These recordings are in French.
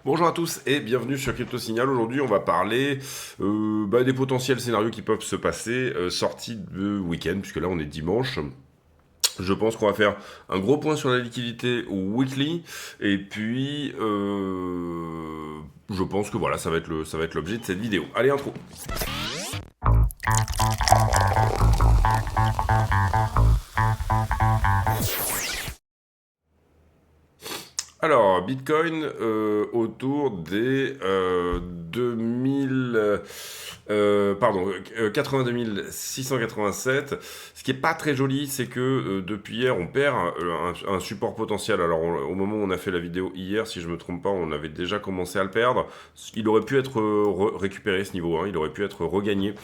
Bonjour à tous et bienvenue sur Crypto Signal. Aujourd'hui, on va parler des potentiels scénarios qui peuvent se passer sortis de week-end, puisque là on est dimanche. Je pense qu'on va faire un gros point sur la liquidité au weekly et puis je pense que voilà, ça va être l'objet de cette vidéo. Allez, intro. Alors, Bitcoin autour des 82 687. Ce qui est pas très joli, c'est que depuis hier, on perd un support potentiel. Alors, au moment où on a fait la vidéo hier, si je me trompe pas, on avait déjà commencé à le perdre. Il aurait pu être récupéré ce niveau, hein, il aurait pu être regagné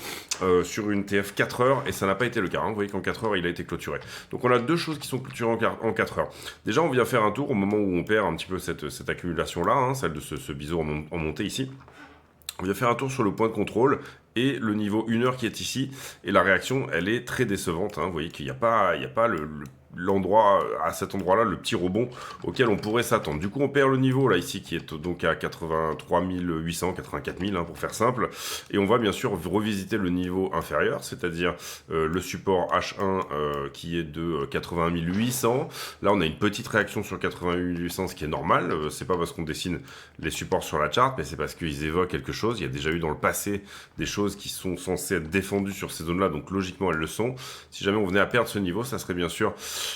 sur une TF 4 heures, et ça n'a pas été le cas. Hein. Vous voyez qu'en 4 heures, il a été clôturé. Donc, on a deux choses qui sont clôturées en 4 heures. Déjà, on vient faire un tour au moment où on perd un petit peu cette accumulation-là, hein, celle de ce biseau en montée ici. On vient faire un tour sur le point de contrôle et le niveau 1 heure qui est ici. Et la réaction, elle est très décevante. Hein. Vous voyez qu'il n'y a pas, l'endroit, à cet endroit-là, le petit rebond auquel on pourrait s'attendre. Du coup, on perd le niveau là ici qui est donc à 83 800, 84 000 hein, pour faire simple. Et on va bien sûr revisiter le niveau inférieur, c'est-à-dire le support H1 qui est de 81 800. Là, on a une petite réaction sur 88 800, ce qui est normal. C'est pas parce qu'on dessine les supports sur la charte, mais c'est parce qu'ils évoquent quelque chose. Il y a déjà eu dans le passé des choses qui sont censées être défendues sur ces zones-là, donc logiquement elles le sont. Si jamais on venait à perdre ce niveau, ça serait bien sûr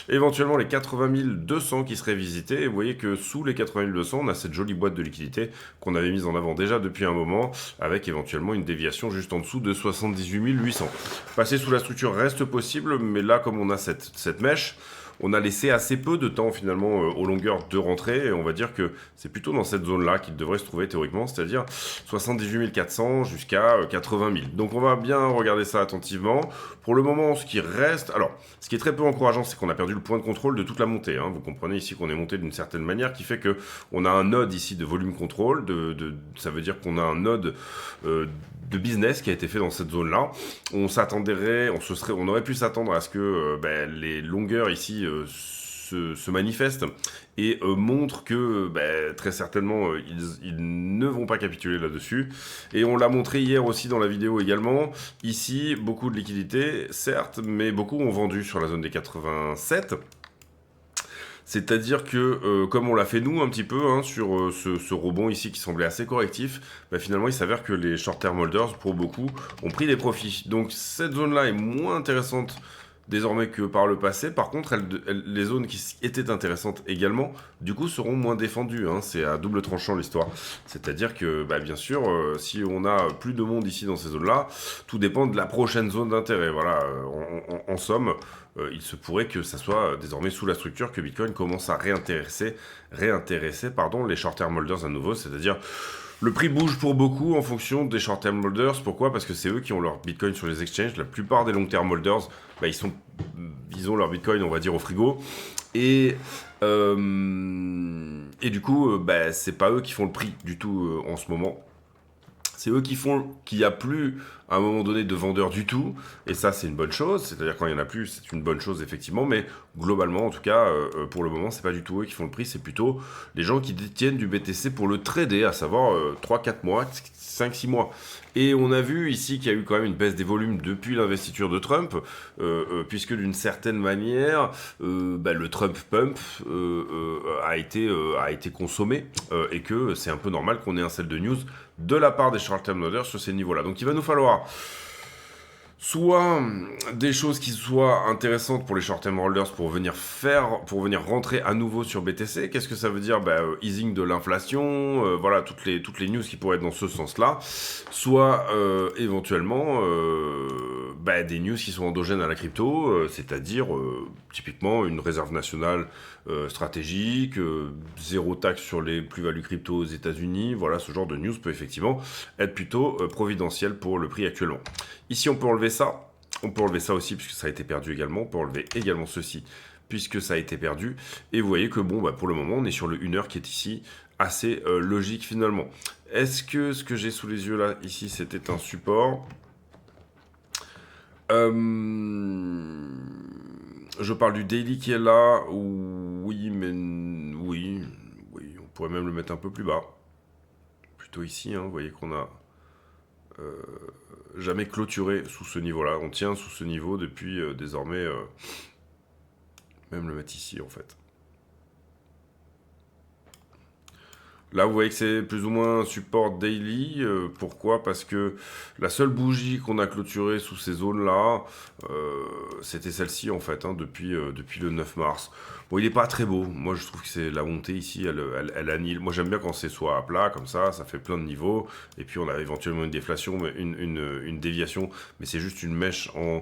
éventuellement les 80 200 qui seraient visités. Et vous voyez que sous les 80 200, on a cette jolie boîte de liquidité qu'on avait mise en avant déjà depuis un moment, avec éventuellement une déviation juste en dessous de 78 800. Passer sous la structure reste possible, mais là, comme on a cette mèche, on a laissé assez peu de temps finalement aux longueurs de rentrée, et on va dire que c'est plutôt dans cette zone-là qu'il devrait se trouver théoriquement, c'est-à-dire 78 400 jusqu'à 80 000. Donc on va bien regarder ça attentivement. Pour le moment, ce qui reste, alors ce qui est très peu encourageant, c'est qu'on a perdu le point de contrôle de toute la montée. Hein. Vous comprenez ici qu'on est monté d'une certaine manière, qui fait que on a un node ici de volume contrôle, ça veut dire qu'on a un node de business qui a été fait dans cette zone-là. On aurait pu s'attendre à ce que les longueurs ici se manifestent et montrent que très certainement ils ne vont pas capituler là-dessus. Et on l'a montré hier aussi dans la vidéo également. Ici, beaucoup de liquidités, certes, mais beaucoup ont vendu sur la zone des 87. C'est-à-dire que, comme on l'a fait nous un petit peu hein, sur ce rebond ici qui semblait assez correctif, finalement il s'avère que les short-term holders, pour beaucoup, ont pris des profits. Donc cette zone-là est moins intéressante désormais que par le passé. Par contre, les zones qui étaient intéressantes également, du coup, seront moins défendues. Hein. C'est à double tranchant l'histoire. C'est-à-dire que, bien sûr, si on a plus de monde ici dans ces zones-là, tout dépend de la prochaine zone d'intérêt. Voilà, en somme, il se pourrait que ça soit désormais sous la structure que Bitcoin commence à réintéresser les short-term holders à nouveau, c'est-à-dire le prix bouge pour beaucoup en fonction des short-term holders. Pourquoi? Parce que c'est eux qui ont leur Bitcoin sur les exchanges. La plupart des long-term holders, ils ont leur Bitcoin, on va dire, au frigo. Et du coup, c'est pas eux qui font le prix du tout en ce moment. C'est eux qui font qu'il n'y a plus, à un moment donné, de vendeurs du tout. Et ça, c'est une bonne chose. C'est-à-dire, quand il n'y en a plus, c'est une bonne chose, effectivement. Mais globalement, en tout cas, pour le moment, c'est pas du tout eux qui font le prix. C'est plutôt les gens qui détiennent du BTC pour le trader, à savoir 3-4 mois, 5-6 mois. Et on a vu ici qu'il y a eu quand même une baisse des volumes depuis l'investiture de Trump, puisque d'une certaine manière, le Trump pump a été consommé, et que c'est un peu normal qu'on ait un sell de news de la part des short-term holders sur ces niveaux-là. Donc il va nous falloir soit des choses qui soient intéressantes pour les short-term holders pour venir rentrer à nouveau sur BTC. Qu'est-ce que ça veut dire? Easing de l'inflation, voilà, toutes les news qui pourraient être dans ce sens-là. Soit éventuellement des news qui sont endogènes à la crypto, c'est-à-dire typiquement une réserve nationale stratégique, zéro taxe sur les plus-values crypto aux États-Unis. Voilà, ce genre de news peut effectivement être plutôt providentiel pour le prix actuellement. Ici, on peut enlever ça. On peut enlever ça aussi puisque ça a été perdu également. On peut enlever également ceci puisque ça a été perdu. Et vous voyez que pour le moment, on est sur le 1 heure qui est ici assez logique finalement. Est-ce que ce que j'ai sous les yeux là, ici, c'était un support? Je parle du daily qui est là. Oui, mais oui, on pourrait même le mettre un peu plus bas. plutôt ici, hein, vous voyez qu'on a jamais clôturé sous ce niveau-là. On tient sous ce niveau depuis désormais, même le mettre ici en fait. Là, vous voyez que c'est plus ou moins un support daily. Pourquoi? Parce que la seule bougie qu'on a clôturée sous ces zones-là, c'était celle-ci, en fait, hein, depuis le 9 mars. Bon, il n'est pas très beau. Moi, je trouve que c'est la montée ici, elle annule. Moi, j'aime bien quand c'est soit à plat, comme ça fait plein de niveaux. Et puis, on a éventuellement une déflation, une déviation. Mais c'est juste une mèche en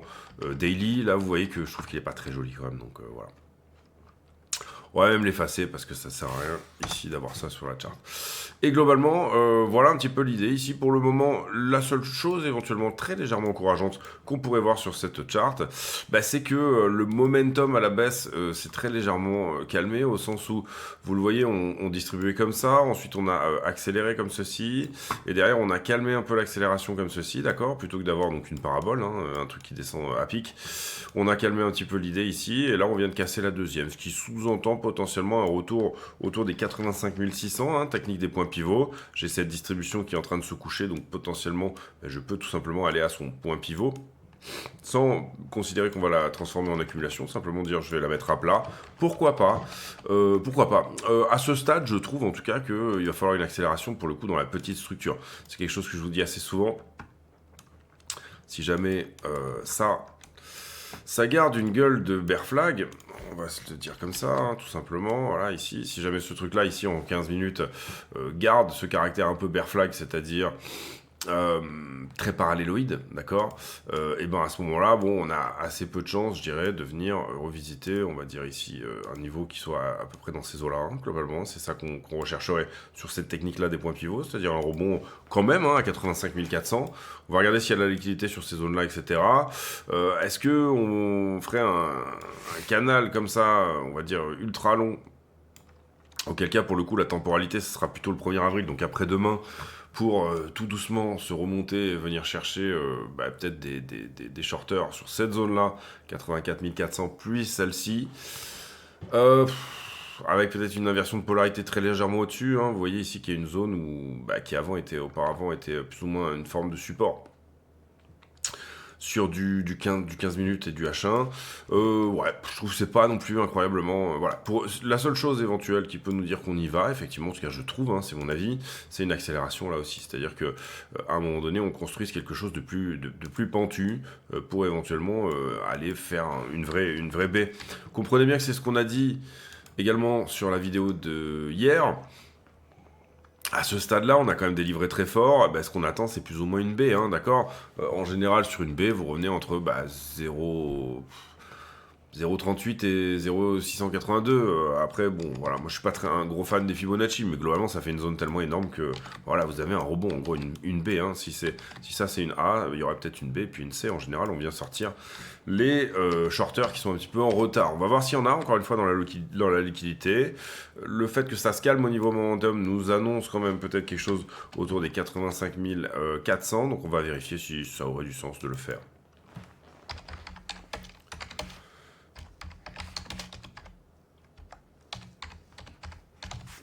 daily. Là, vous voyez que je trouve qu'il n'est pas très joli quand même. Donc, voilà. On va même l'effacer parce que ça sert à rien ici d'avoir ça sur la charte. Et globalement, voilà un petit peu l'idée. Ici, pour le moment, la seule chose éventuellement très légèrement encourageante qu'on pourrait voir sur cette charte, bah, c'est que le momentum à la baisse s'est très légèrement calmé, au sens où, vous le voyez, on distribuait comme ça, ensuite on a accéléré comme ceci, et derrière on a calmé un peu l'accélération comme ceci, d'accord, plutôt que d'avoir donc une parabole, hein, un truc qui descend à pic. On a calmé un petit peu l'idée ici, et là on vient de casser la deuxième, ce qui sous-entend potentiellement un retour autour des 85 600, hein, technique des points pivots. J'ai cette distribution qui est en train de se coucher, donc potentiellement je peux tout simplement aller à son point pivot, sans considérer qu'on va la transformer en accumulation, simplement dire je vais la mettre à plat. Pourquoi pas à ce stade, je trouve en tout cas qu'il va falloir une accélération pour le coup dans la petite structure. C'est quelque chose que je vous dis assez souvent. Si jamais ça garde une gueule de bear flag, on va se le dire comme ça, hein, tout simplement. Voilà, ici, si jamais ce truc-là, ici, en 15 minutes, garde ce caractère un peu bear flag, c'est-à-dire très paralléloïde, d'accord, et ben à ce moment-là, bon, on a assez peu de chances, je dirais, de venir revisiter, on va dire ici, un niveau qui soit à peu près dans ces eaux-là, hein, globalement, c'est ça qu'on rechercherait sur cette technique-là des points pivots, c'est-à-dire un rebond quand même, hein, à 85 400. On va regarder s'il y a de la liquidité sur ces zones-là, etc. Est-ce que on ferait un canal comme ça, on va dire ultra long, auquel cas, pour le coup, la temporalité, ce sera plutôt le 1er avril, donc après-demain, pour tout doucement se remonter et venir chercher peut-être des shorters sur cette zone-là, 84 400, puis celle-ci. Avec peut-être une inversion de polarité très légèrement au-dessus. Hein. Vous voyez ici qu'il y a une zone qui auparavant était plus ou moins une forme de support sur du 15 minutes et du H1. Ouais, je trouve que c'est pas non plus incroyablement... voilà. La seule chose éventuelle qui peut nous dire qu'on y va, effectivement, en tout cas je trouve, hein, c'est mon avis, c'est une accélération là aussi. C'est-à-dire que à un moment donné, on construise quelque chose de plus pentu pour éventuellement aller faire une vraie baie. Comprenez bien que c'est ce qu'on a dit également sur la vidéo de hier. À ce stade-là, on a quand même des livrets très forts. Ce qu'on attend, c'est plus ou moins une baie, hein, d'accord. En général, sur une baie, vous revenez entre 0,38 et 0,682. Après, bon, voilà, moi je suis pas un gros fan des Fibonacci, mais globalement, ça fait une zone tellement énorme que, voilà, vous avez un rebond, en gros, une B. Hein. Si ça c'est une A, il y aurait peut-être une B, puis une C. En général, on vient sortir les shorters qui sont un petit peu en retard. On va voir s'il y en a, encore une fois, dans la liquidité. Le fait que ça se calme au niveau momentum nous annonce quand même peut-être quelque chose autour des 85 400. Donc on va vérifier si ça aurait du sens de le faire.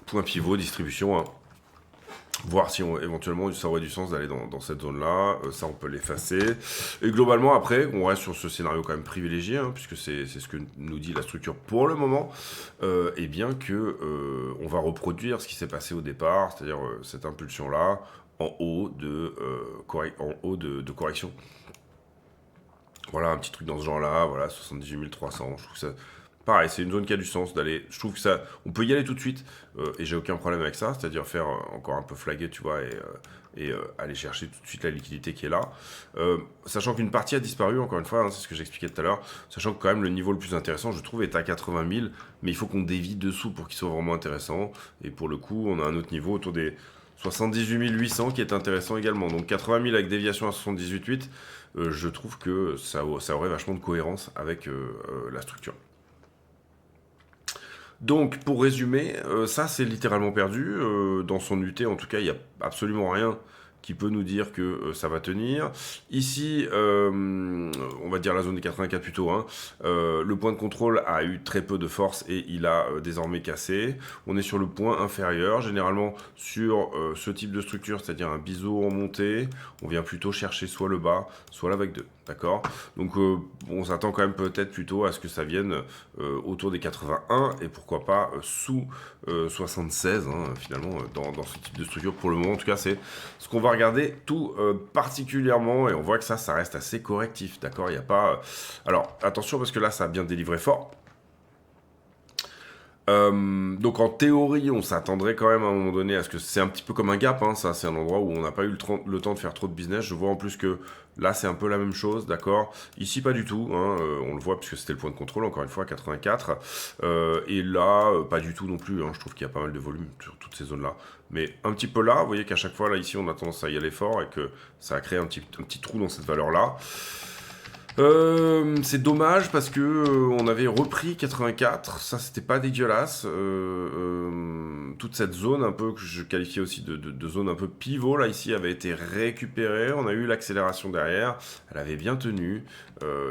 Point pivot, distribution 1. Voir si éventuellement ça aurait du sens d'aller dans cette zone-là. Ça, on peut l'effacer. Et globalement, après, on reste sur ce scénario quand même privilégié, hein, puisque c'est ce que nous dit la structure pour le moment. Et bien que on va reproduire ce qui s'est passé au départ, c'est-à-dire cette impulsion-là en haut de correction. Voilà, un petit truc dans ce genre-là. Voilà, 78 300. Je trouve ça... Pareil, c'est une zone qui a du sens d'aller. Je trouve que ça, on peut y aller tout de suite et j'ai aucun problème avec ça, c'est-à-dire faire encore un peu flaguer, tu vois, et aller chercher tout de suite la liquidité qui est là. Sachant qu'une partie a disparu, encore une fois, hein, c'est ce que j'expliquais tout à l'heure. Sachant que quand même le niveau le plus intéressant, je trouve, est à 80 000, mais il faut qu'on dévie dessous pour qu'il soit vraiment intéressant. Et pour le coup, on a un autre niveau autour des 78 800 qui est intéressant également. Donc 80 000 avec déviation à 78,8, je trouve que ça aurait vachement de cohérence avec la structure. Donc, pour résumer, ça c'est littéralement perdu. Dans son UT, en tout cas, il n'y a absolument rien qui peut nous dire que ça va tenir. Ici, on va dire la zone des 84 plutôt, hein, le point de contrôle a eu très peu de force et il a désormais cassé. On est sur le point inférieur, généralement sur ce type de structure, c'est-à-dire un biseau en montée, on vient plutôt chercher soit le bas, soit la vague 2. D'accord. Donc on s'attend quand même peut-être plutôt à ce que ça vienne autour des 81 et pourquoi pas sous 76 hein, finalement dans ce type de structure. Pour le moment en tout cas c'est ce qu'on va regarder tout particulièrement et on voit que ça reste assez correctif. D'accord. Il n'y a pas... Alors attention parce que là ça a bien délivré fort. Donc en théorie, on s'attendrait quand même à un moment donné à ce que c'est un petit peu comme un gap, hein, ça c'est un endroit où on n'a pas eu le temps de faire trop de business. Je vois en plus que là c'est un peu la même chose, d'accord. Ici pas du tout, hein, on le voit puisque c'était le point de contrôle, encore une fois 84. Et là, pas du tout non plus, hein, je trouve qu'il y a pas mal de volume sur toutes ces zones-là. Mais un petit peu là, vous voyez qu'à chaque fois là ici on a tendance à y aller fort et que ça a créé un petit trou dans cette valeur-là. C'est dommage parce que on avait repris 84, ça c'était pas dégueulasse. Toute cette zone un peu que je qualifiais aussi de zone un peu pivot là ici avait été récupérée. On a eu l'accélération derrière, elle avait bien tenu.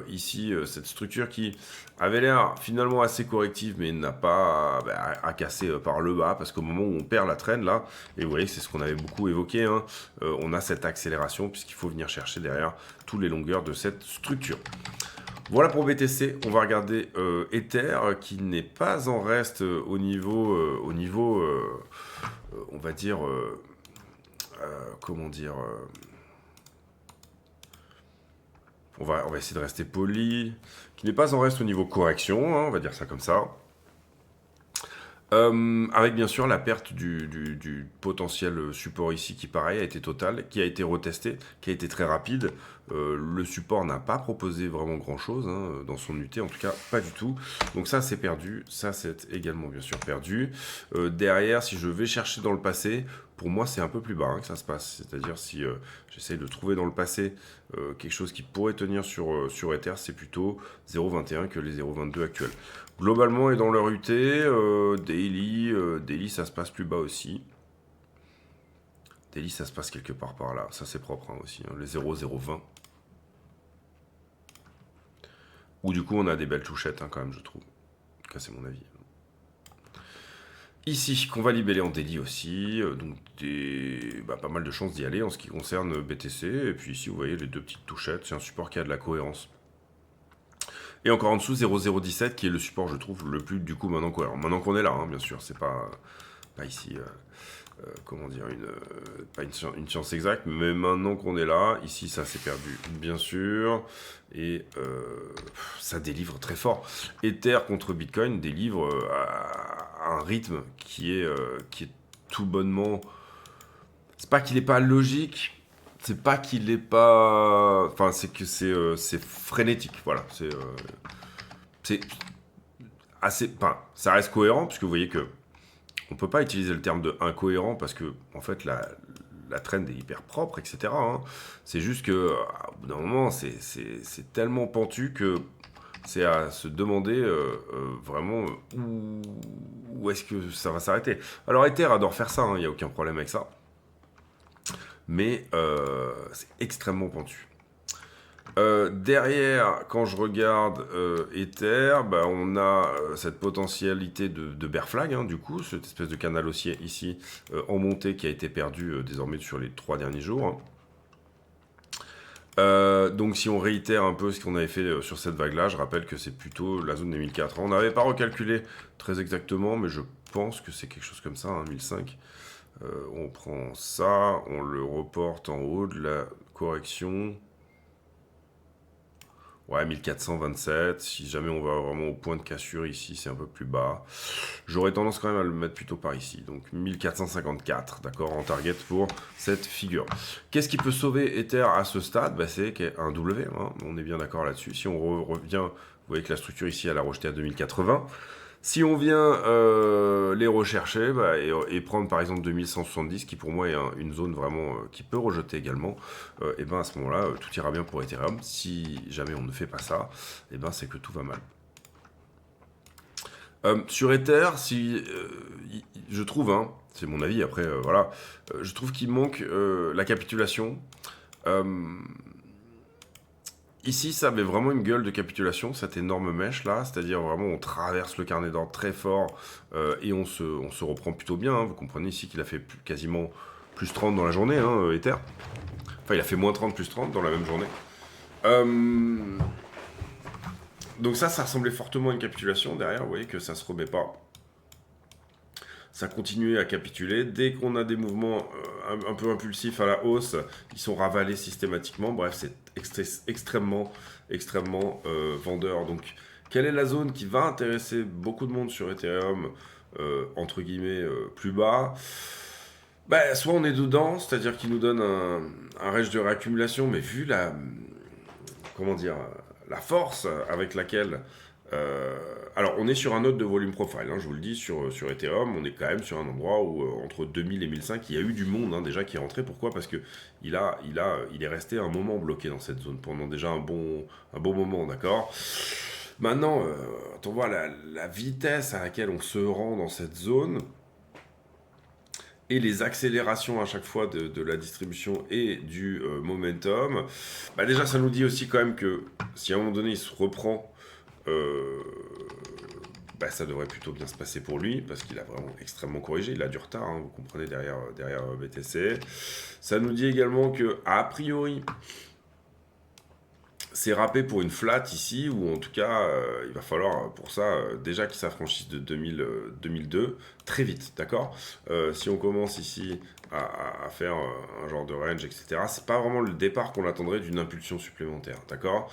Ici cette structure qui avait l'air finalement assez corrective mais n'a pas à casser par le bas parce qu'au moment où on perd la traîne là, et vous voyez c'est ce qu'on avait beaucoup évoqué, hein, on a cette accélération puisqu'il faut venir chercher derrière toutes les longueurs de cette structure. Voilà pour BTC, on va regarder Ether qui n'est pas en reste au niveau on va dire, comment dire, on va essayer de rester poli, qui n'est pas en reste au niveau correction, hein, on va dire ça comme ça. Avec bien sûr la perte du potentiel support ici qui pareil a été total, qui a été retesté, qui a été très rapide. Le support n'a pas proposé vraiment grand chose hein, dans son UT, en tout cas pas du tout. Donc ça c'est perdu, ça c'est également bien sûr perdu. Derrière si je vais chercher dans le passé, pour moi c'est un peu plus bas hein, que ça se passe. C'est-à-dire si j'essaye de trouver dans le passé quelque chose qui pourrait tenir sur Ether, c'est plutôt 0,21 que les 0,22 actuels. Globalement, et dans leur UT, Daily, ça se passe plus bas aussi. Daily, ça se passe quelque part par là. Ça, c'est propre hein, aussi, hein, les 0,020. Où du coup, on a des belles touchettes hein, quand même, je trouve. En tout cas, c'est mon avis. Ici, qu'on va libeller en daily aussi. Donc, pas mal de chances d'y aller en ce qui concerne BTC. Et puis ici, vous voyez les deux petites touchettes. C'est un support qui a de la cohérence. Et encore en dessous, 0,017 qui est le support, je trouve, le plus du coup maintenant cohérent. Maintenant qu'on est là, hein, bien sûr, c'est pas ici, comment dire, pas une science exacte, mais maintenant qu'on est là, ici ça s'est perdu, bien sûr, et ça délivre très fort. Ether contre Bitcoin délivre à un rythme qui est tout bonnement. C'est pas qu'il n'est pas logique. C'est pas qu'il est pas... Enfin, c'est que c'est frénétique, voilà. C'est assez... Enfin, ça reste cohérent, puisque vous voyez que on peut pas utiliser le terme de incohérent, parce que, en fait, la trend est hyper propre, etc. hein. C'est juste que, au bout d'un moment, c'est tellement pentu que c'est à se demander vraiment où est-ce que ça va s'arrêter. Alors, Ether adore faire ça, il n'y a aucun problème avec ça. Mais c'est extrêmement pentu. Derrière, quand je regarde Ether, on a cette potentialité de bear flag, hein, du coup, cette espèce de canal haussier ici en montée qui a été perdu désormais sur les 3 derniers jours. Donc si on réitère un peu ce qu'on avait fait sur cette vague-là, je rappelle que c'est plutôt la zone des 1004. On n'avait pas recalculé très exactement, mais je pense que c'est quelque chose comme ça, hein, 1005. On prend ça, on le reporte en haut de la correction. Ouais, 1427. Si jamais on va vraiment au point de cassure ici, c'est un peu plus bas. J'aurais tendance quand même à le mettre plutôt par ici. Donc 1454, d'accord, en target pour cette figure. Qu'est-ce qui peut sauver Ether à ce stade? C'est un W, hein, on est bien d'accord là-dessus. Si on revient, vous voyez que la structure ici, elle a rejeté à 2080. Si on vient les rechercher et prendre par exemple 2170, qui pour moi est une zone vraiment qui peut rejeter également, et à ce moment-là, tout ira bien pour Ethereum. Si jamais on ne fait pas ça, c'est que tout va mal. Sur Ether, je trouve, hein, c'est mon avis, après, voilà, je trouve qu'il manque la capitulation. Euh, Ici, ça avait vraiment une gueule de capitulation, cette énorme mèche là, c'est-à-dire vraiment on traverse le carnet d'ordre très fort et on se reprend plutôt bien. Hein. Vous comprenez ici qu'il a fait quasiment plus 30 dans la journée, hein, Ether. Enfin, il a fait moins 30, plus 30 dans la même journée. Euh, donc ça ressemblait fortement à une capitulation. Derrière, vous voyez que ça se remet pas. Ça continuait à capituler. Dès qu'on a des mouvements un peu impulsifs à la hausse, ils sont ravalés systématiquement. Bref, c'est extrêmement, extrêmement vendeur. Donc, quelle est la zone qui va intéresser beaucoup de monde sur Ethereum, entre guillemets, plus bas? Bah, soit on est dedans, c'est-à-dire qu'il nous donne un range de réaccumulation, mais vu comment dire, la force avec laquelle. Alors, on est sur un autre de volume profile, hein, je vous le dis, sur Ethereum, on est quand même sur un endroit où, entre 2000 et 1005, il y a eu du monde hein, déjà qui est rentré. Pourquoi? Parce que il est resté un moment bloqué dans cette zone, pendant déjà un bon moment, d'accord? Maintenant, quand on voit la vitesse à laquelle on se rend dans cette zone, et les accélérations à chaque fois de la distribution et du momentum, bah déjà ça nous dit aussi quand même que si à un moment donné il se reprend, euh, bah ça devrait plutôt bien se passer pour lui, parce qu'il a vraiment extrêmement corrigé, il a du retard, hein, vous comprenez, derrière BTC. Ça nous dit également que, a priori, c'est râpé pour une flat ici, ou en tout cas, il va falloir pour ça déjà qu'il s'affranchisse de 2002 très vite, d'accord. Si on commence ici à faire un genre de range, etc., c'est pas vraiment le départ qu'on attendrait d'une impulsion supplémentaire, d'accord.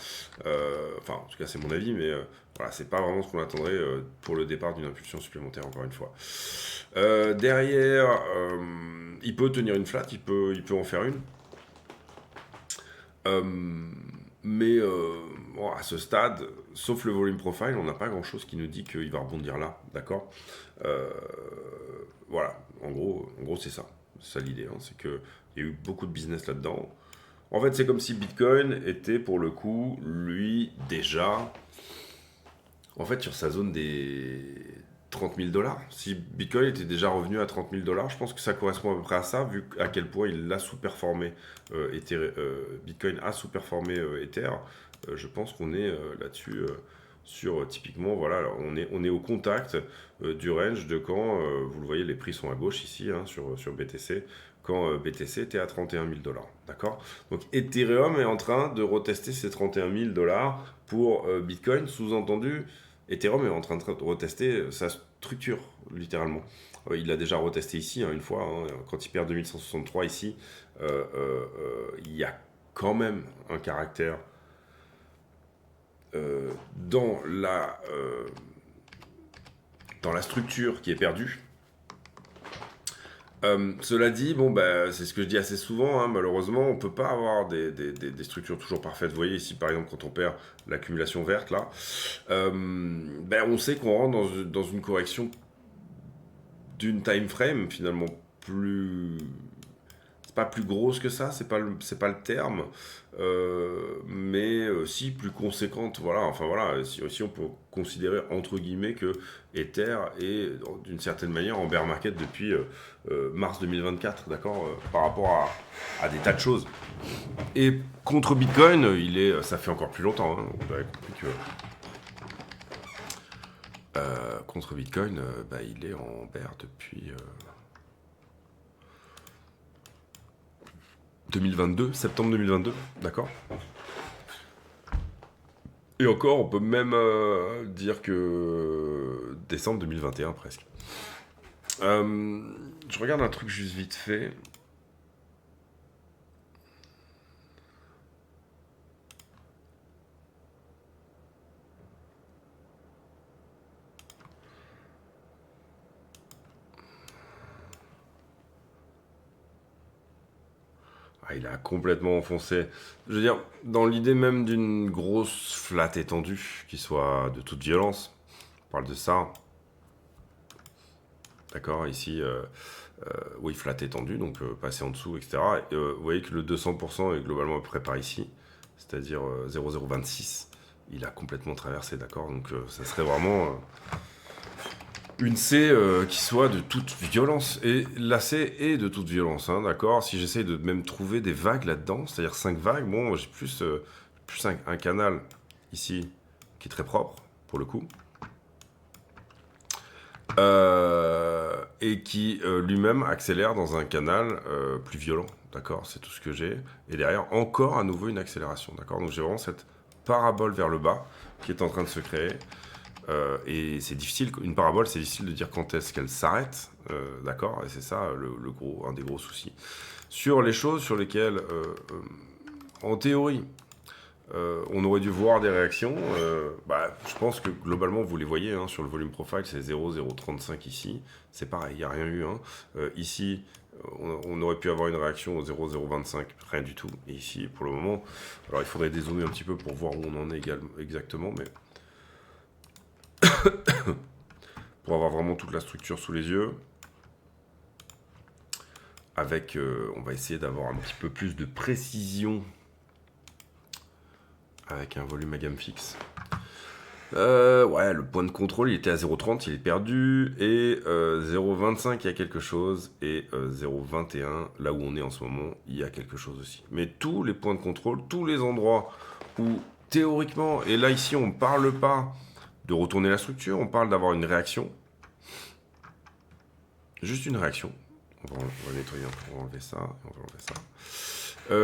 Enfin, en tout cas, c'est mon avis, mais voilà, c'est pas vraiment ce qu'on attendrait pour le départ d'une impulsion supplémentaire, encore une fois. Derrière, il peut tenir une flat, il peut en faire une. Euh, mais bon, à ce stade, sauf le volume profile, on n'a pas grand chose qui nous dit qu'il va rebondir là, d'accord. Euh, Voilà, en gros c'est ça. C'est ça l'idée, hein, c'est qu'il y a eu beaucoup de business là-dedans. En fait, c'est comme si Bitcoin était pour le coup, lui, déjà, en fait, sur sa zone des 30 000 $. Si Bitcoin était déjà revenu à 30 000 $, je pense que ça correspond à peu près à ça, vu à quel point il a sous-performé Bitcoin a sous-performé Ether. Je pense qu'on est là-dessus sur typiquement, voilà, on est au contact du range de quand, vous le voyez, les prix sont à gauche ici hein, sur BTC, quand BTC était à 31 000 $. D'accord. Donc Ethereum est en train de retester ces 31 000 $ pour Bitcoin, sous-entendu. Ethereum est en train de retester sa structure, littéralement. Il l'a déjà retesté ici, hein, une fois, hein, quand il perd 2163 ici, il y a quand même un caractère dans la structure qui est perdue. Cela dit, bon, bah, c'est ce que je dis assez souvent, hein, malheureusement, on ne peut pas avoir des structures toujours parfaites. Vous voyez ici, par exemple, quand on perd l'accumulation verte, là, ben, on sait qu'on rentre dans une correction d'une time frame, finalement, plus... C'est pas plus grosse que ça, c'est pas le terme, mais si plus conséquente, voilà, enfin voilà, si on peut considérer entre guillemets que Ether est d'une certaine manière en bear market depuis mars 2024, d'accord, par rapport à des tas de choses. Et contre Bitcoin, ça fait encore plus longtemps, hein, vous avez compris que contre Bitcoin, bah, il est en bear depuis 2022, septembre 2022, d'accord. Et encore, on peut même dire que décembre 2021 presque. Je regarde un truc juste vite fait. Ah, il a complètement enfoncé. Je veux dire, dans l'idée même d'une grosse flat étendue, qui soit de toute violence, on parle de ça. D'accord, ici, oui, flat étendue, donc passer en dessous, etc. Et, vous voyez que le 200% est globalement à peu près par ici, c'est-à-dire 0,026. Il a complètement traversé, d'accord. Donc ça serait vraiment une C qui soit de toute violence. Et la C est de toute violence, hein, d'accord. Si j'essaye de même trouver des vagues là-dedans, c'est-à-dire 5 vagues, bon, j'ai plus un canal ici qui est très propre, pour le coup. Et qui lui-même accélère dans un canal plus violent, d'accord. C'est tout ce que j'ai. Et derrière, encore à nouveau une accélération, d'accord. Donc j'ai vraiment cette parabole vers le bas qui est en train de se créer. Et c'est difficile, une parabole, c'est difficile de dire quand est-ce qu'elle s'arrête, d'accord. Et c'est ça un des gros soucis. Sur les choses sur lesquelles, en théorie, on aurait dû voir des réactions. Je pense que globalement, vous les voyez, hein, sur le volume profile, c'est 0,035 ici. C'est pareil, il n'y a rien eu. Hein. Ici, on aurait pu avoir une réaction au 0,025, rien du tout. Et ici, pour le moment, alors il faudrait dézoomer un petit peu pour voir où on en est exactement, mais pour avoir vraiment toute la structure sous les yeux. Avec, on va essayer d'avoir un petit peu plus de précision avec un volume à gamme fixe. Ouais, le point de contrôle, il était à 0,30, il est perdu. Et 0,25, il y a quelque chose. Et 0,21, là où on est en ce moment, il y a quelque chose aussi. Mais tous les points de contrôle, tous les endroits où, théoriquement, et là, ici, on ne parle pas de retourner la structure, on parle d'avoir une réaction. Juste une réaction. On va nettoyer un peu, on va enlever ça.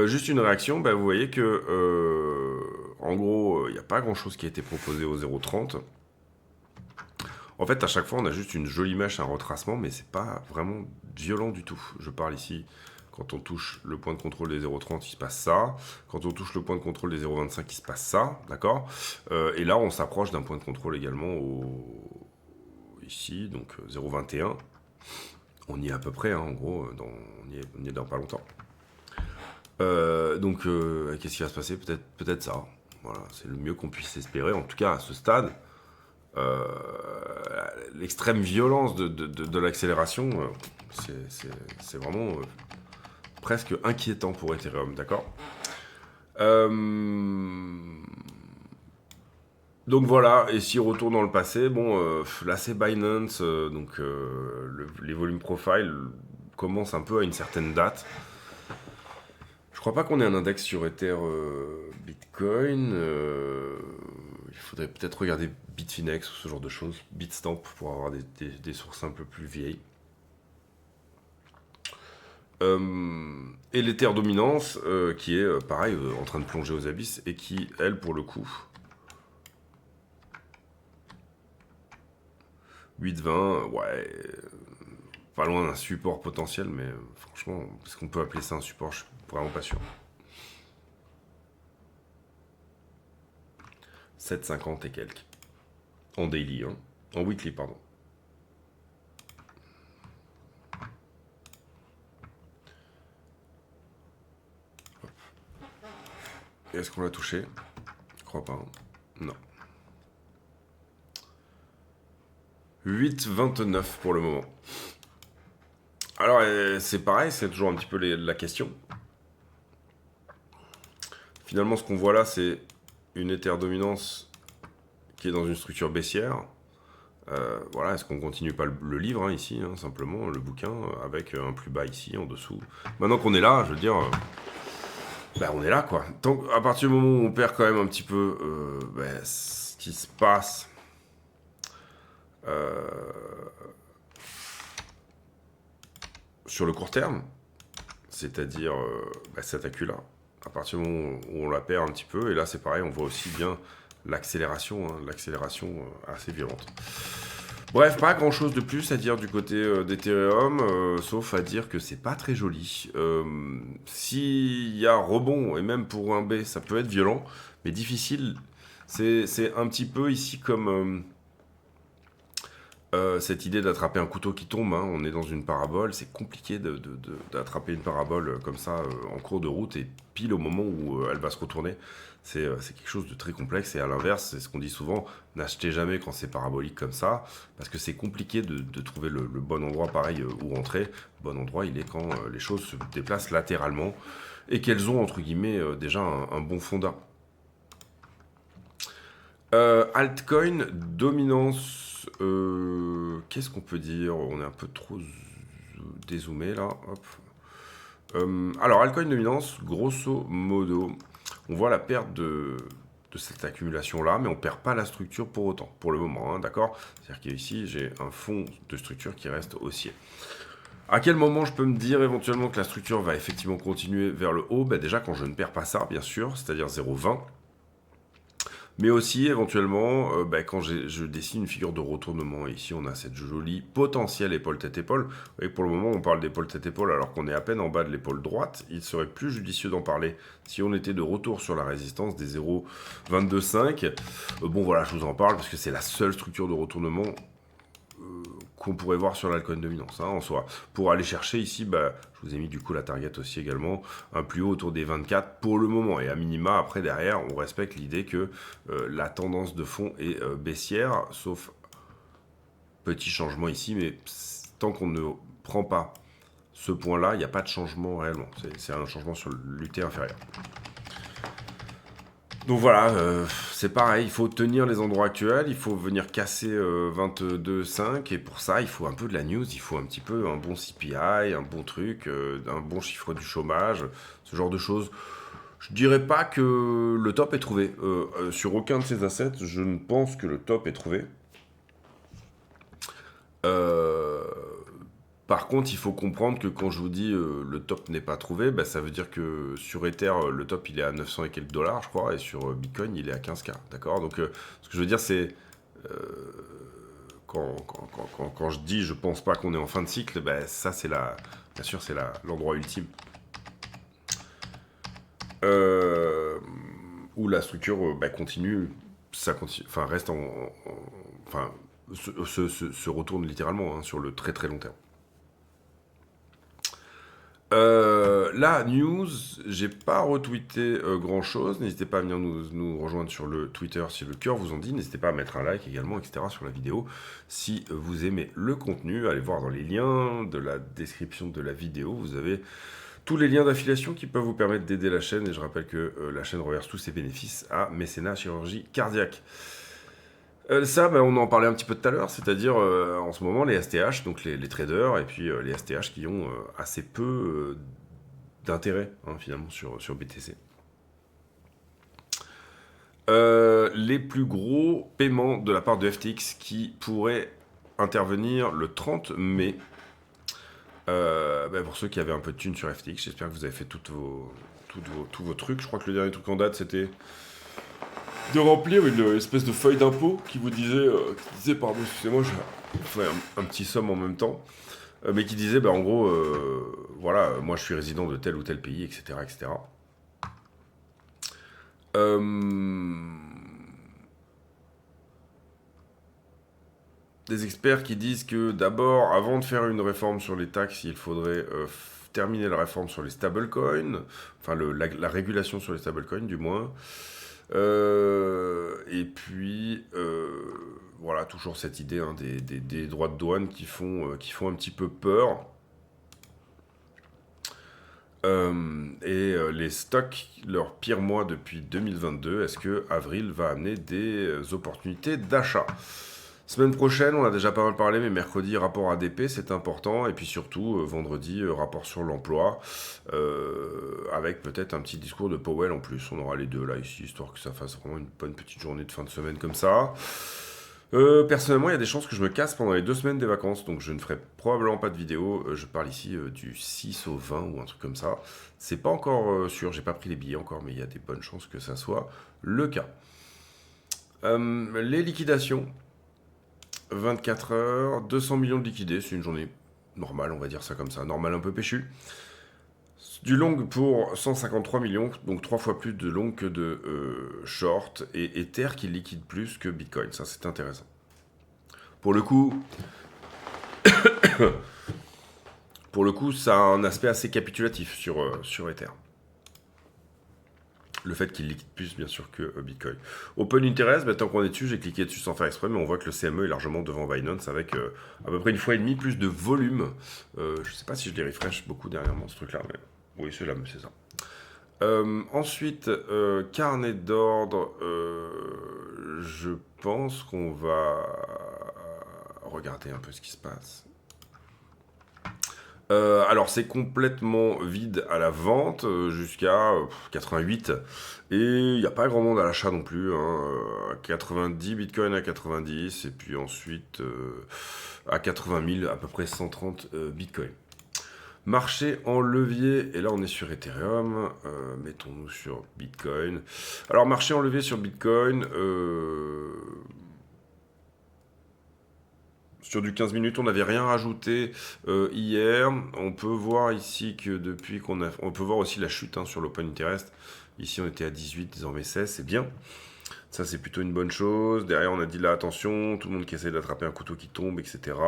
Juste une réaction, vous voyez que, en gros, il n'y a pas grand-chose qui a été proposé au 0,30. En fait, à chaque fois, on a juste une jolie mèche, un retracement, mais c'est pas vraiment violent du tout. Je parle ici, quand on touche le point de contrôle des 0,30, il se passe ça. Quand on touche le point de contrôle des 0,25, il se passe ça, d'accord. Et là, on s'approche d'un point de contrôle également ici, donc 0,21. On y est à peu près, hein, en gros, on y est dans pas longtemps. Donc, qu'est-ce qui va se passer? Peut-être ça. Voilà, c'est le mieux qu'on puisse espérer. En tout cas, à ce stade, l'extrême violence de l'accélération, c'est vraiment presque inquiétant pour Ethereum, d'accord. Donc voilà, et si on retourne dans le passé, bon, là c'est Binance, donc les volumes profile commencent un peu à une certaine date. Je crois pas qu'on ait un index sur Ether Bitcoin. Il faudrait peut-être regarder Bitfinex ou ce genre de choses, Bitstamp pour avoir des sources un peu plus vieilles. Et l'Ether dominance qui est pareil en train de plonger aux abysses et qui, elle, pour le coup, 8,20, ouais, pas loin d'un support potentiel, mais franchement, est-ce qu'on peut appeler ça un support? Je suis vraiment pas sûr. 7,50 et quelques. En daily, hein. En weekly, pardon. Est-ce qu'on l'a touché? Je crois pas. Hein. Non. 8,29 pour le moment. Alors, c'est pareil, c'est toujours un petit peu la question. Finalement, ce qu'on voit là, c'est une Ether dominance qui est dans une structure baissière. Voilà, est-ce qu'on continue pas le livre, hein, ici, hein, simplement, le bouquin, avec un plus bas ici, en dessous. Maintenant qu'on est là, je veux dire, on est là, quoi. À partir du moment où on perd quand même un petit peu ce qui se passe sur le court terme, c'est-à-dire cette accu-là, à partir du moment où on la perd un petit peu, et là c'est pareil, on voit aussi bien l'accélération, assez violente. Bref, pas grand chose de plus à dire du côté d'Ethereum, sauf à dire que c'est pas très joli. S'il y a rebond, et même pour un B, ça peut être violent, mais difficile. C'est un petit peu ici comme cette idée d'attraper un couteau qui tombe, hein. On est dans une parabole, c'est compliqué d'attraper une parabole comme ça en cours de route et pile au moment où elle va se retourner. C'est quelque chose de très complexe et à l'inverse, c'est ce qu'on dit souvent, n'achetez jamais quand c'est parabolique comme ça, parce que c'est compliqué de trouver le bon endroit pareil où rentrer. Le bon endroit, il est quand les choses se déplacent latéralement et qu'elles ont entre guillemets déjà un bon fondament. Altcoin, dominance qu'est-ce qu'on peut dire? On est un peu trop dézoomé là. Hop. Alors, altcoin dominance, grosso modo, on voit la perte de cette accumulation-là, mais on perd pas la structure pour autant, pour le moment, hein, d'accord? C'est-à-dire qu'ici, j'ai un fond de structure qui reste haussier. À quel moment je peux me dire éventuellement que la structure va effectivement continuer vers le haut? Déjà, quand je ne perds pas ça, bien sûr, c'est-à-dire 0,20. Mais aussi, éventuellement, quand je dessine une figure de retournement. Et ici, on a cette jolie potentielle épaule tête-épaule. Et pour le moment, on parle d'épaule tête-épaule alors qu'on est à peine en bas de l'épaule droite. Il serait plus judicieux d'en parler si on était de retour sur la résistance des 0,225. Bon, voilà, je vous en parle parce que c'est la seule structure de retournement qu'on pourrait voir sur l'alcool dominance, hein, en soi. Pour aller chercher ici, je vous ai mis du coup la target aussi également, un plus haut autour des 24 pour le moment. Et à minima, après, derrière, on respecte l'idée que la tendance de fond est baissière, sauf petit changement ici, mais tant qu'on ne prend pas ce point-là, il n'y a pas de changement réellement. C'est un changement sur l'UT inférieur. Donc voilà, c'est pareil, il faut tenir les endroits actuels, il faut venir casser 22,5 et pour ça il faut un peu de la news, il faut un petit peu un bon CPI, un bon truc, un bon chiffre du chômage, ce genre de choses. Je dirais pas que le top est trouvé. Sur aucun de ces assets, je ne pense que le top est trouvé. Par contre, il faut comprendre que quand je vous dis le top n'est pas trouvé, ça veut dire que sur Ether, le top il est à 900 et quelques dollars, je crois, et sur Bitcoin il est à 15K. D'accord? Donc, ce que je veux dire, c'est quand je dis je pense pas qu'on est en fin de cycle, ça c'est bien sûr, c'est l'endroit ultime où la structure continue, ça continue, enfin reste enfin se retourne littéralement, hein, sur le très très long terme. La news, j'ai pas retweeté grand chose. N'hésitez pas à venir nous rejoindre sur le Twitter si le cœur vous en dit. N'hésitez pas à mettre un like également, etc. sur la vidéo. Si vous aimez le contenu, allez voir dans les liens de la description de la vidéo. Vous avez tous les liens d'affiliation qui peuvent vous permettre d'aider la chaîne. Et je rappelle que la chaîne reverse tous ses bénéfices à Mécénat Chirurgie Cardiaque. On en parlait un petit peu tout à l'heure, c'est-à-dire en ce moment les STH, donc les traders, et puis les STH qui ont assez peu d'intérêt, hein, finalement sur BTC. Les plus gros paiements de la part de FTX qui pourraient intervenir le 30 mai. Pour ceux qui avaient un peu de thunes sur FTX, j'espère que vous avez fait tous vos trucs. Je crois que le dernier truc en date, c'était de remplir une espèce de feuille d'impôt qui vous disait, pardon, excusez-moi, je fais un petit somme en même temps, mais qui disait, en gros, voilà, moi je suis résident de tel ou tel pays, etc., etc. Des experts qui disent que d'abord, avant de faire une réforme sur les taxes, il faudrait terminer la réforme sur les stablecoins, enfin la régulation sur les stablecoins du moins. Et puis, voilà, toujours cette idée, hein, des droits de douane qui font un petit peu peur. Les stocks, leur pire mois depuis 2022, est-ce que avril va amener des opportunités d'achat? Semaine prochaine, on a déjà pas mal parlé, mais mercredi, rapport ADP, c'est important. Et puis surtout, vendredi, rapport sur l'emploi, avec peut-être un petit discours de Powell en plus. On aura les deux là, ici, histoire que ça fasse vraiment une bonne petite journée de fin de semaine comme ça. Personnellement, il y a des chances que je me casse pendant les 2 semaines des vacances, donc je ne ferai probablement pas de vidéo. Je parle ici du 6 au 20 ou un truc comme ça. C'est pas encore sûr, j'ai pas pris les billets encore, mais il y a des bonnes chances que ça soit le cas. Les liquidations. 24 heures, 200 millions de liquidés, c'est une journée normale, on va dire ça comme ça, normale un peu péchu. Du long pour 153 millions, donc 3 fois plus de long que de short, et Ether qui liquide plus que Bitcoin, ça c'est intéressant. Pour le coup, ça a un aspect assez capitulatif sur Ether. Le fait qu'il liquide plus, bien sûr, que Bitcoin. Open Interest, tant qu'on est dessus, j'ai cliqué dessus sans faire exprès, mais on voit que le CME est largement devant Binance avec à peu près 1,5 fois plus de volume. Je sais pas si je les refresh beaucoup dernièrement, ce truc-là, mais oui, c'est là, mais c'est ça. Ensuite, carnet d'ordre, je pense qu'on va regarder un peu ce qui se passe. Alors c'est complètement vide à la vente jusqu'à 88 et il n'y a pas grand monde à l'achat non plus, hein, 90 bitcoin à 90 et puis ensuite à 80 000 à peu près 130 bitcoin. Marché en levier, et là on est sur Ethereum, mettons-nous sur Bitcoin. Alors marché en levier sur Bitcoin, sur du 15 minutes, on n'avait rien rajouté hier. On peut voir ici que depuis qu'on a... On peut voir aussi la chute hein, sur l'Open Interest. Ici on était à 18, désormais 16, c'est bien. Ça, c'est plutôt une bonne chose. Derrière, on a dit là, attention, tout le monde qui essaie d'attraper un couteau qui tombe, etc.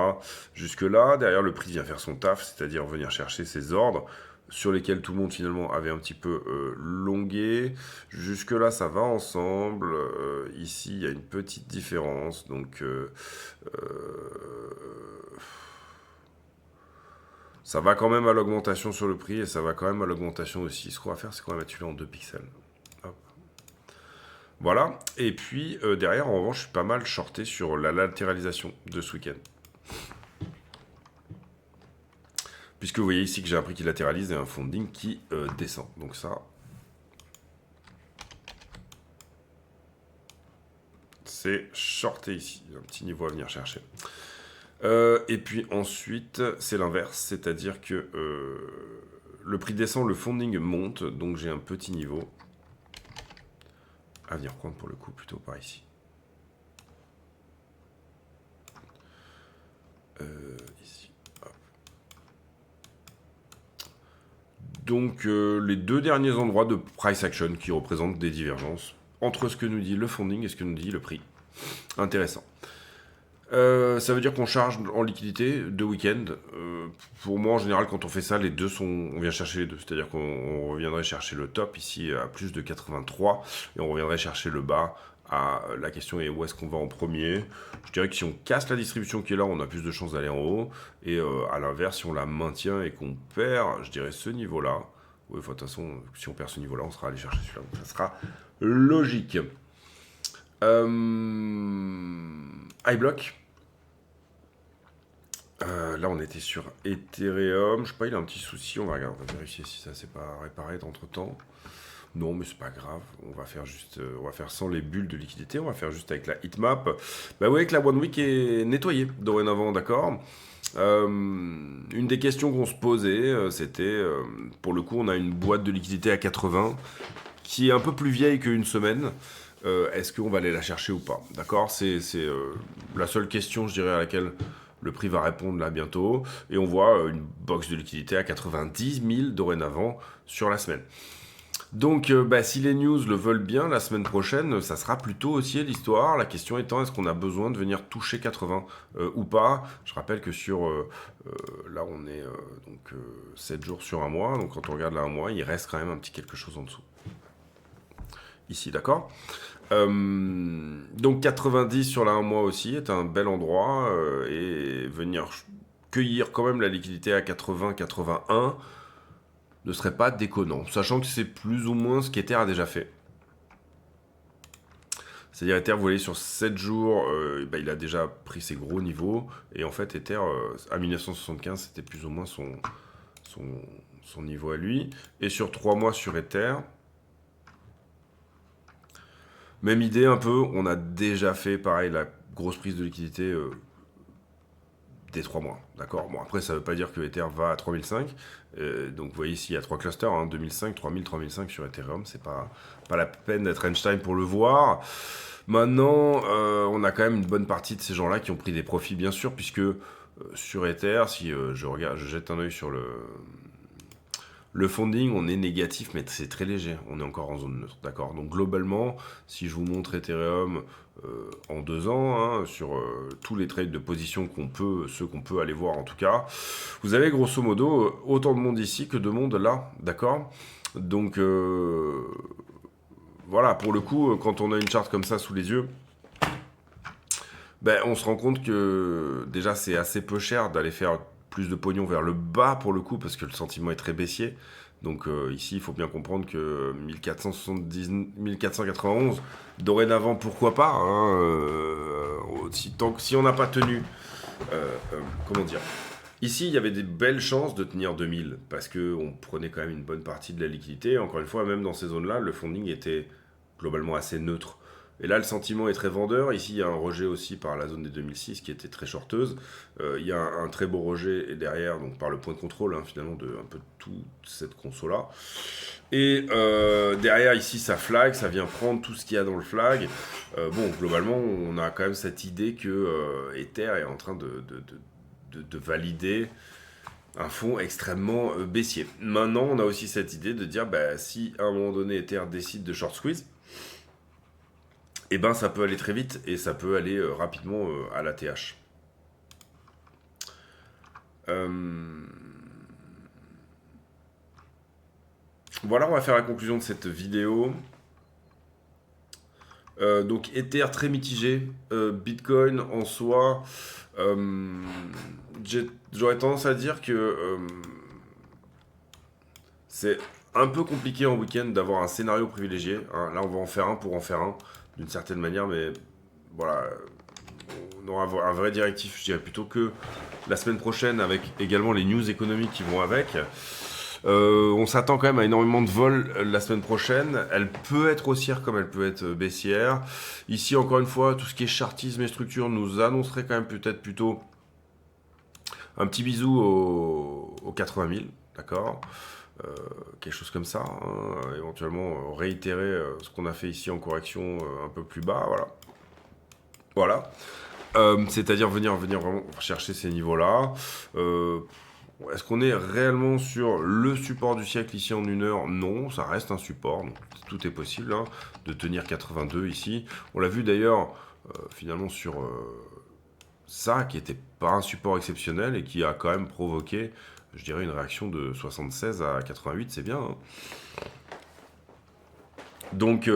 Jusque-là, derrière, le prix vient faire son taf, c'est-à-dire venir chercher ses ordres sur lesquels tout le monde, finalement, avait un petit peu longué. Jusque-là, ça va ensemble. Ici, il y a une petite différence. Donc, ça va quand même à l'augmentation sur le prix et ça va quand même à l'augmentation aussi. Ce qu'on va faire, c'est qu'on va mettre celui-là en 2 pixels. Voilà, et puis derrière, en revanche, je suis pas mal shorté sur la latéralisation de ce week-end. Puisque vous voyez ici que j'ai un prix qui latéralise et un funding qui descend. Donc ça, c'est shorté ici, un petit niveau à venir chercher. Et puis ensuite, c'est l'inverse, c'est-à-dire que le prix descend, le funding monte, donc j'ai un petit niveau à venir prendre pour le coup plutôt par ici. Ici. Hop. Donc les deux derniers endroits de price action qui représentent des divergences entre ce que nous dit le funding et ce que nous dit le prix. Intéressant. Ça veut dire qu'on charge en liquidité de week-end. Pour moi, en général, quand on fait ça, les deux sont... On vient chercher les deux. C'est-à-dire qu'on reviendrait chercher le top ici à plus de 83 et on reviendrait chercher le bas à... La question est où est-ce qu'on va en premier. Je dirais que si on casse la distribution qui est là, on a plus de chances d'aller en haut. Et à l'inverse, si on la maintient et qu'on perd, je dirais ce niveau-là. Oui, de toute façon, si on perd ce niveau-là, on sera allé chercher celui-là. Donc ça sera logique. iBlock. Là, on était sur Ethereum. Je sais pas, il a un petit souci. On va regarder, on va vérifier si ça s'est pas réparé entre temps. Non, mais c'est pas grave. On va faire juste, on va faire sans les bulles de liquidité. On va faire juste avec la heatmap. Bah, vous voyez que la One Week est nettoyée dorénavant, d'accord. Une des questions qu'on se posait, c'était, pour le coup, on a une boîte de liquidité à 80 qui est un peu plus vieille qu'une semaine. Est-ce qu'on va aller la chercher ou pas? D'accord, c'est la seule question, je dirais, à laquelle le prix va répondre là bientôt. Et on voit une box de liquidité à 90 000 dorénavant sur la semaine. Donc, si les news le veulent bien, la semaine prochaine, ça sera plutôt haussier l'histoire. La question étant, est-ce qu'on a besoin de venir toucher 80 ou pas? Je rappelle que sur... là, on est 7 jours sur un mois. Donc, quand on regarde là un mois, il reste quand même un petit quelque chose en dessous. Ici, d'accord. Donc 90 sur la 1 mois aussi est un bel endroit et venir cueillir quand même la liquidité à 80-81 ne serait pas déconnant, sachant que c'est plus ou moins ce qu'Ether a déjà fait. C'est-à-dire Ether, vous voyez, sur 7 jours, il a déjà pris ses gros niveaux, et en fait Ether, à 1975, c'était plus ou moins son niveau à lui, et sur 3 mois sur Ether, même idée un peu, on a déjà fait pareil la grosse prise de liquidité des 3 mois, d'accord. Bon, après ça veut pas dire que Ether va à 3005, donc vous voyez ici il y a 3 clusters, hein, 2005, 3000, 3005 sur Ethereum, c'est pas la peine d'être Einstein pour le voir. Maintenant, on a quand même une bonne partie de ces gens-là qui ont pris des profits bien sûr, puisque sur Ether, si je jette un œil sur le funding, on est négatif, mais c'est très léger. On est encore en zone neutre, d'accord. Donc globalement, si je vous montre Ethereum en 2 ans, hein, sur tous les trades de position ceux qu'on peut aller voir en tout cas, vous avez grosso modo autant de monde ici que de monde là, d'accord. Donc voilà, pour le coup, quand on a une charte comme ça sous les yeux, on se rend compte que déjà c'est assez peu cher d'aller faire plus de pognon vers le bas pour le coup, parce que le sentiment est très baissier. Donc ici, il faut bien comprendre que 1491, dorénavant, pourquoi pas, hein, si on n'a pas tenu comment dire, ici, il y avait des belles chances de tenir 2000 parce qu'on prenait quand même une bonne partie de la liquidité. Encore une fois, même dans ces zones-là, le funding était globalement assez neutre. Et là, le sentiment est très vendeur. Ici, il y a un rejet aussi par la zone des 2006 qui était très shorteuse. Il y a un très beau rejet derrière, donc par le point de contrôle, hein, finalement, de un peu toute cette conso-là. Et derrière, ici, ça flag, ça vient prendre tout ce qu'il y a dans le flag. Bon, globalement, on a quand même cette idée que Ether est en train de valider un fonds extrêmement baissier. Maintenant, on a aussi cette idée de dire, bah, si à un moment donné Ether décide de short squeeze, eh ben ça peut aller très vite et ça peut aller rapidement à la TH. Voilà, on va faire la conclusion de cette vidéo. Donc Ether très mitigé, Bitcoin en soi, j'aurais tendance à dire que c'est un peu compliqué en week-end d'avoir un scénario privilégié, hein. Là on va en faire un pour en faire un, d'une certaine manière, mais voilà, on aura un vrai directif, je dirais plutôt que la semaine prochaine avec également les news économiques qui vont avec. On s'attend quand même à énormément de vols la semaine prochaine. Elle peut être haussière comme elle peut être baissière. Ici, encore une fois, tout ce qui est chartisme et structure nous annoncerait quand même peut-être plutôt un petit bisou aux 80 000, d'accord, quelque chose comme ça, hein. Éventuellement réitérer ce qu'on a fait ici en correction un peu plus bas, voilà. C'est-à-dire venir vraiment chercher ces niveaux-là. Est-ce qu'on est réellement sur le support du siècle ici en 1 heure? Non, ça reste un support, donc tout est possible, hein, de tenir 82 ici. On l'a vu d'ailleurs finalement sur ça, qui n'était pas un support exceptionnel et qui a quand même provoqué, je dirais, une réaction de 76 à 88, c'est bien, hein. Donc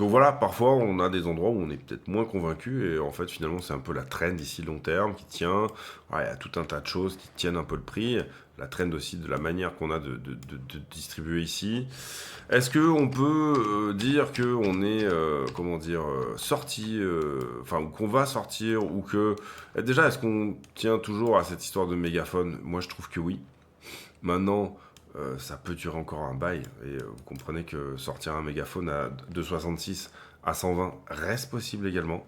voilà, parfois on a des endroits où on est peut-être moins convaincu et en fait finalement c'est un peu la trend ici long terme qui tient. Ouais, il y a tout un tas de choses qui tiennent un peu le prix. La trend aussi de la manière qu'on a de distribuer ici. Est-ce qu'on peut dire qu'on est, comment dire, sorti, enfin, ou qu'on va sortir, ou que... Déjà, est-ce qu'on tient toujours à cette histoire de mégaphone? Moi, je trouve que oui. Maintenant, ça peut durer encore un bail, et vous comprenez que sortir un mégaphone de 66 à 120 reste possible également.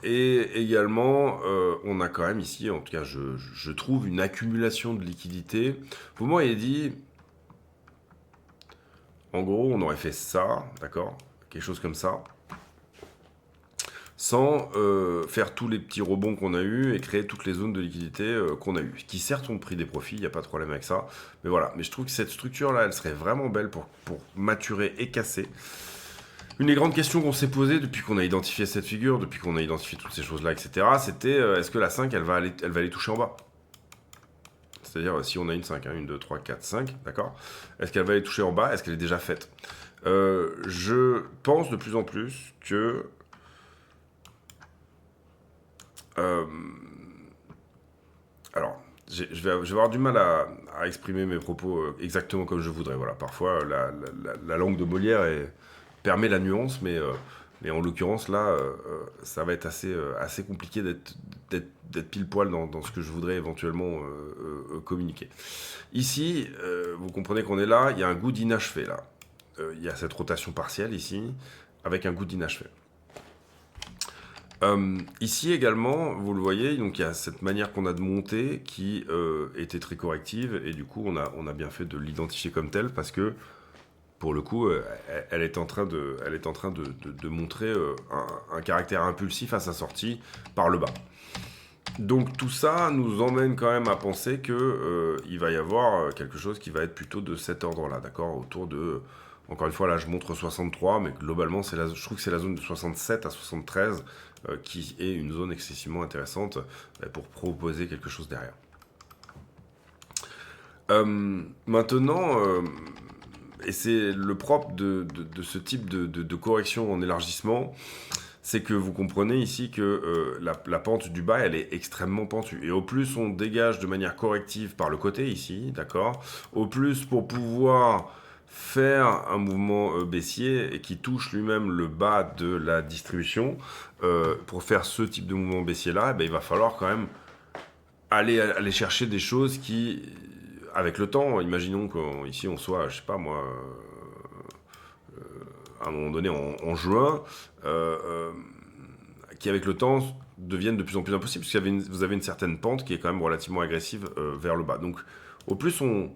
Et également, on a quand même ici, en tout cas, je trouve une accumulation de liquidités. Vous m'auriez dit, en gros, on aurait fait ça, d'accord, quelque chose comme ça, sans faire tous les petits rebonds qu'on a eu et créer toutes les zones de liquidité qu'on a eu, qui certes ont pris des profits, il n'y a pas de problème avec ça, mais voilà. Mais je trouve que cette structure-là, elle serait vraiment belle pour maturer et casser. Une des grandes questions qu'on s'est posées depuis qu'on a identifié cette figure, depuis qu'on a identifié toutes ces choses-là, etc., c'était est-ce que la 5, elle va aller toucher en bas? C'est-à-dire, si on a une 5, hein, 1, 2, 3, 4, 5, d'accord? Est-ce qu'elle va aller toucher en bas? Est-ce qu'elle est déjà faite? Je pense de plus en plus que... alors, je vais avoir du mal à exprimer mes propos exactement comme je voudrais. Voilà, parfois, la langue de Molière permet la nuance, mais en l'occurrence, là, ça va être assez compliqué d'être pile poil dans ce que je voudrais éventuellement communiquer. Ici, vous comprenez qu'on est là, il y a un goût d'inachevé, là. Il y a cette rotation partielle, ici, avec un goût d'inachevé. Ici également, vous le voyez, donc il y a cette manière qu'on a de monter qui était très corrective, et du coup, on a bien fait de l'identifier comme telle, parce que pour le coup, elle est en train de montrer un caractère impulsif à sa sortie par le bas. Donc tout ça nous emmène quand même à penser que il va y avoir quelque chose qui va être plutôt de cet ordre-là, d'accord, autour de... Encore une fois, là, je montre 63, mais globalement, je trouve que c'est la zone de 67 à 73 qui est une zone excessivement intéressante pour proposer quelque chose derrière. Maintenant... et c'est le propre de ce type de correction en élargissement, c'est que vous comprenez ici que la pente du bas, elle est extrêmement pentue. Et au plus on dégage de manière corrective par le côté ici, d'accord, au plus pour pouvoir faire un mouvement baissier et qui touche lui-même le bas de la distribution, pour faire ce type de mouvement baissier-là, il va falloir quand même aller chercher des choses qui, avec le temps, imaginons qu'ici on soit, je sais pas moi, à un moment donné en juin, qui avec le temps deviennent de plus en plus impossibles, parce que vous avez une certaine pente qui est quand même relativement agressive vers le bas. Donc au plus on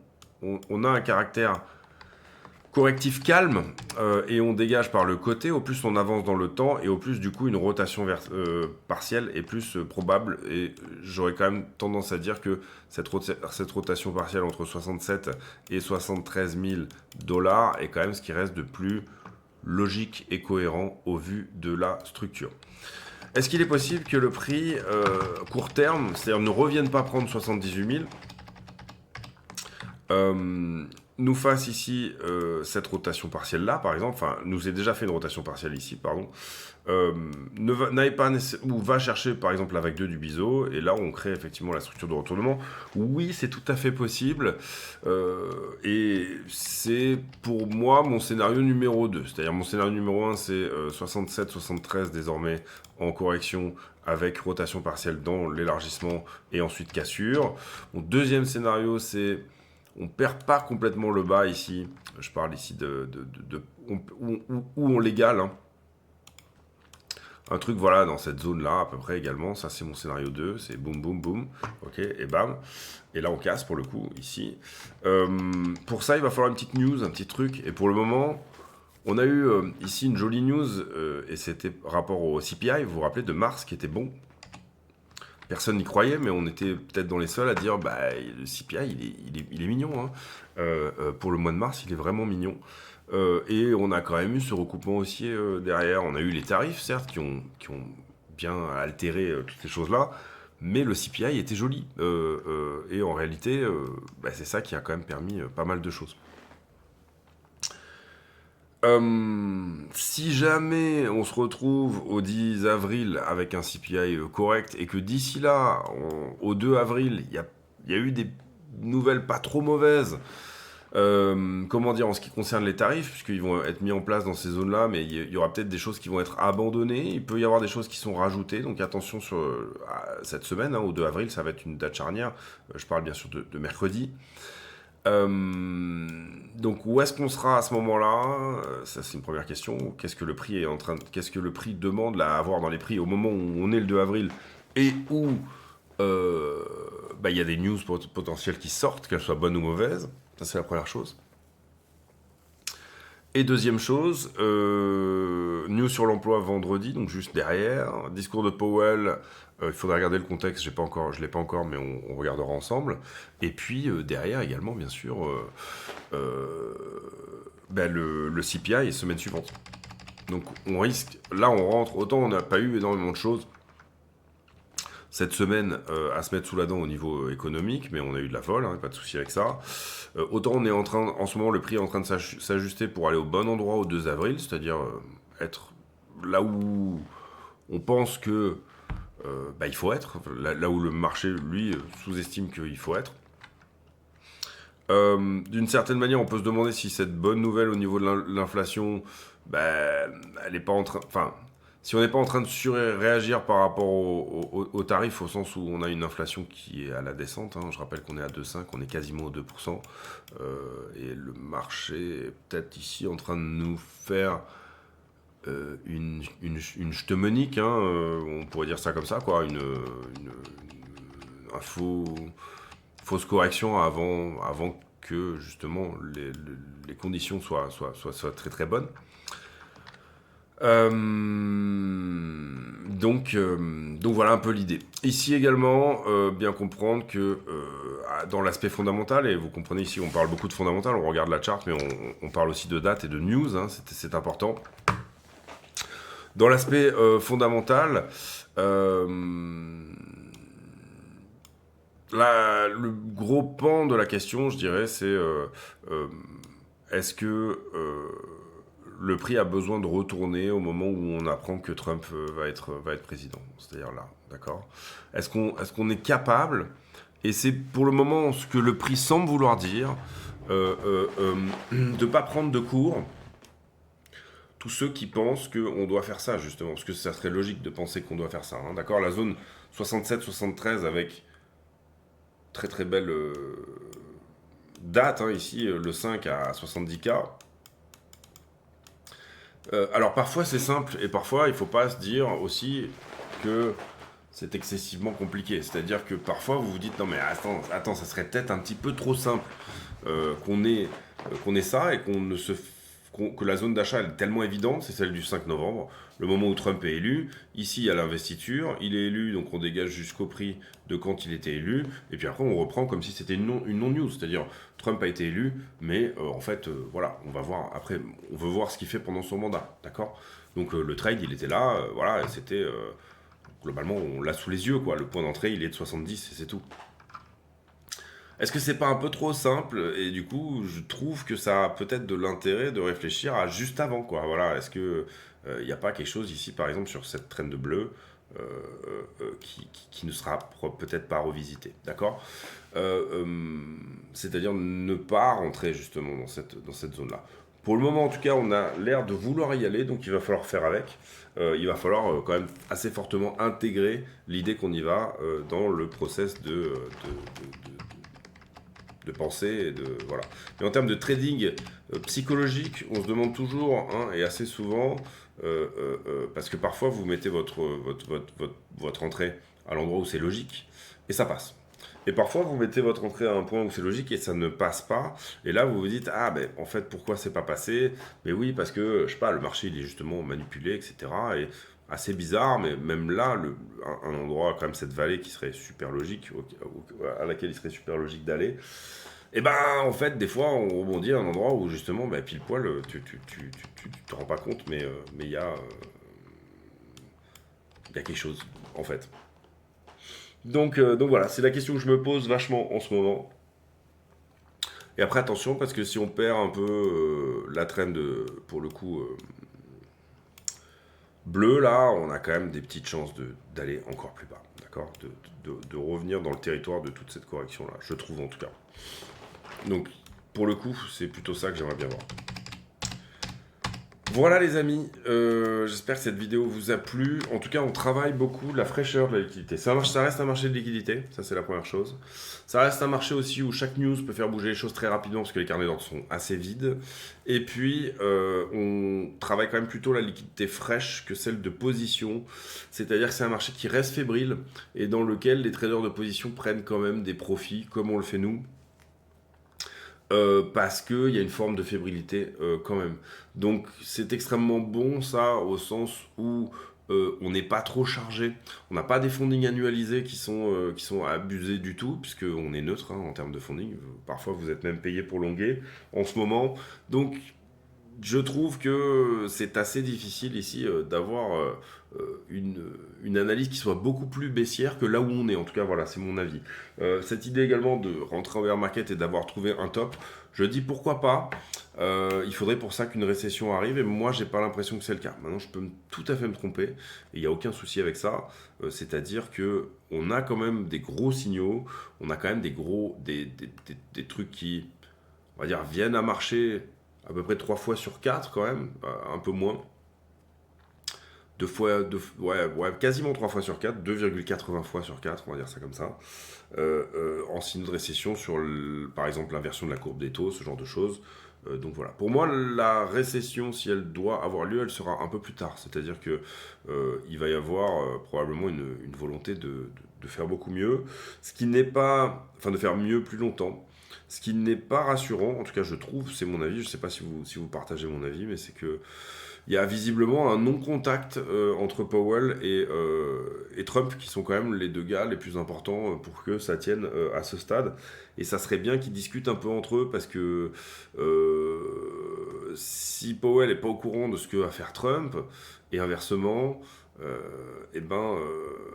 a un caractère correctif calme et on dégage par le côté, au plus on avance dans le temps et au plus du coup une rotation partielle est plus probable, et j'aurais quand même tendance à dire que cette rotation partielle entre 67 et 73 000 dollars est quand même ce qui reste de plus logique et cohérent au vu de la structure. Est-ce qu'il est possible que le prix court terme, c'est-à-dire ne revienne pas prendre 78 000, nous fasse ici cette rotation partielle là, par exemple, enfin, nous ait déjà fait une rotation partielle ici, pardon, n'aille pas ou va chercher par exemple la vague 2 du biseau, et là on crée effectivement la structure de retournement. Oui, c'est tout à fait possible, et c'est pour moi mon scénario numéro 2. C'est-à-dire mon scénario numéro 1, c'est 67-73 désormais en correction, avec rotation partielle dans l'élargissement et ensuite cassure. Mon deuxième scénario, c'est on perd pas complètement le bas ici. Je parle ici où on l'égale. Hein. Un truc, voilà, dans cette zone-là, à peu près également. Ça, c'est mon scénario 2. C'est boum, boum, boum. Ok, et bam. Et là, on casse, pour le coup, ici. Pour ça, il va falloir une petite news, un petit truc. Et pour le moment, on a eu ici une jolie news. Et c'était rapport au CPI, vous vous rappelez, de mars, qui était bon. Personne n'y croyait, mais on était peut-être dans les seuls à dire le CPI, il est mignon. Hein. Pour le mois de mars, il est vraiment mignon. Et on a quand même eu ce recoupement haussier derrière. On a eu les tarifs, certes, qui ont bien altéré toutes ces choses-là, mais le CPI était joli. Et en réalité, c'est ça qui a quand même permis pas mal de choses. Si jamais on se retrouve au 10 avril avec un CPI correct et que d'ici là, au 2 avril, il y a eu des nouvelles pas trop mauvaises, comment dire, en ce qui concerne les tarifs, puisqu'ils vont être mis en place dans ces zones-là, mais il y aura peut-être des choses qui vont être abandonnées, il peut y avoir des choses qui sont rajoutées, donc attention sur cette semaine, hein, au 2 avril, ça va être une date charnière, je parle bien sûr de mercredi. Donc où est-ce qu'on sera à ce moment-là? Ça c'est une première question. Qu'est-ce que le prix demande là, à avoir dans les prix au moment où on est le 2 avril et où il y a des news potentielles qui sortent, qu'elles soient bonnes ou mauvaises. Ça c'est la première chose. Et deuxième chose, news sur l'emploi vendredi, donc juste derrière, discours de Powell. Il faudrait regarder le contexte, je ne l'ai pas encore, mais on regardera ensemble. Et puis derrière également, bien sûr, le CPI semaine suivante. Donc on risque, là on rentre, autant on n'a pas eu énormément de choses cette semaine à se mettre sous la dent au niveau économique, mais on a eu de la vol, hein, pas de souci avec ça. Autant on est en ce moment, le prix est en train de s'ajuster pour aller au bon endroit au 2 avril, c'est-à-dire être là où on pense que il faut être, là où le marché, lui, sous-estime qu'il faut être. D'une certaine manière, on peut se demander si cette bonne nouvelle au niveau de l'inflation, elle n'est pas en train... Enfin, si on n'est pas en train de surréagir par rapport aux tarifs, au sens où on a une inflation qui est à la descente. Hein. Je rappelle qu'on est à 2,5, on est quasiment au 2%. Et le marché est peut-être ici en train de nous faire une ch'temonique, hein, on pourrait dire ça comme ça, quoi, fausse correction avant que justement les conditions soient très très bonnes. Donc voilà un peu l'idée. Ici également, bien comprendre que dans l'aspect fondamental, et vous comprenez ici on parle beaucoup de fondamental, on regarde la charte, mais on parle aussi de date et de news, hein, c'est important. Dans l'aspect fondamental, le gros pan de la question, je dirais, c'est est-ce que le prix a besoin de retourner au moment où on apprend que Trump va être président? C'est-à-dire là, d'accord? Est-ce qu'on est capable, et c'est pour le moment ce que le prix semble vouloir dire, de pas prendre de cours. Tous ceux qui pensent qu'on doit faire ça, justement, parce que ça serait logique de penser qu'on doit faire ça, hein, d'accord? La zone 67-73 avec très très belle date, hein, ici, le 5 à 70K. Alors parfois c'est simple, et parfois il ne faut pas se dire aussi que c'est excessivement compliqué. C'est-à-dire que parfois vous vous dites, non mais attends, ça serait peut-être un petit peu trop simple qu'on ait ça et que la zone d'achat est tellement évidente, c'est celle du 5 novembre, le moment où Trump est élu. Ici, il y a l'investiture, il est élu, donc on dégage jusqu'au prix de quand il était élu, et puis après on reprend comme si c'était une non-news, c'est-à-dire Trump a été élu, mais en fait, voilà, on va voir, après, on veut voir ce qu'il fait pendant son mandat, d'accord? Donc le trade, il était là, voilà, c'était, globalement, on l'a sous les yeux, quoi, le point d'entrée, il est de 70, et c'est tout. Est-ce que c'est pas un peu trop simple? Et du coup, je trouve que ça a peut-être de l'intérêt de réfléchir à juste avant, quoi. Voilà, est-ce que il n'y a pas quelque chose ici, par exemple, sur cette trend bleue qui ne sera peut-être pas revisité, d'accord? C'est-à-dire ne pas rentrer justement dans cette zone-là. Pour le moment, en tout cas, on a l'air de vouloir y aller, donc il va falloir faire avec. Il va falloir quand même assez fortement intégrer l'idée qu'on y va dans le process de pensée et de voilà. Mais en termes de trading psychologique, on se demande toujours, hein, et assez souvent, parce que parfois vous mettez votre entrée à l'endroit où c'est logique, et ça passe. Et parfois vous mettez votre entrée à un point où c'est logique et ça ne passe pas, et là vous vous dites, ah ben en fait pourquoi c'est pas passé? Mais oui, parce que, je sais pas, le marché il est justement manipulé, etc. Et assez bizarre, mais même là, un endroit, quand même cette vallée qui serait super logique, à laquelle il serait super logique d'aller, et ben en fait des fois on rebondit à un endroit où justement bah, pile poil tu te rends pas compte mais il y a quelque chose en fait. Donc voilà, c'est la question que je me pose vachement en ce moment. Et après attention parce que si on perd un peu la trend pour le coup bleu là, on a quand même des petites chances d'aller encore plus bas, d'accord, de revenir dans le territoire de toute cette correction là, je trouve en tout cas. Donc, pour le coup, c'est plutôt ça que j'aimerais bien voir. Voilà les amis, j'espère que cette vidéo vous a plu. En tout cas, on travaille beaucoup la fraîcheur de la liquidité. Ça reste un marché de liquidité, ça c'est la première chose. Ça reste un marché aussi où chaque news peut faire bouger les choses très rapidement parce que les carnets d'ordre sont assez vides. Et puis, on travaille quand même plutôt la liquidité fraîche que celle de position. C'est-à-dire que c'est un marché qui reste fébrile et dans lequel les traders de position prennent quand même des profits, comme on le fait nous. Parce qu'il y a une forme de fébrilité quand même. Donc c'est extrêmement bon ça, au sens où on n'est pas trop chargé, on n'a pas des fondings annualisés qui sont abusés du tout, puisqu'on est neutre hein, en termes de fonding, parfois vous êtes même payé pour longuer en ce moment. Donc je trouve que c'est assez difficile ici d'avoir une analyse qui soit beaucoup plus baissière que là où on est. En tout cas, voilà, c'est mon avis. Cette idée également de rentrer en bear market et d'avoir trouvé un top, je dis pourquoi pas. Il faudrait pour ça qu'une récession arrive et moi, j'ai pas l'impression que c'est le cas. Maintenant, je peux tout à fait me tromper et il n'y a aucun souci avec ça. C'est-à-dire que on a quand même des gros signaux, on a quand même des trucs qui, on va dire, viennent à marcher à peu près 3 fois sur 4 quand même, un peu moins. Quasiment 3 fois sur 4, 2,80 fois sur 4, on va dire ça comme ça, en signe de récession sur, par exemple, l'inversion de la courbe des taux, ce genre de choses. Donc voilà. Pour moi, la récession, si elle doit avoir lieu, elle sera un peu plus tard. C'est-à-dire que il va y avoir probablement une volonté de faire beaucoup mieux, ce qui n'est pas, enfin de faire mieux plus longtemps. Ce qui n'est pas rassurant, en tout cas je trouve, c'est mon avis, je ne sais pas si vous partagez mon avis, mais c'est que il y a visiblement un non-contact entre Powell et Trump, qui sont quand même les deux gars les plus importants pour que ça tienne à ce stade. Et ça serait bien qu'ils discutent un peu entre eux, parce que si Powell n'est pas au courant de ce que va faire Trump, et inversement,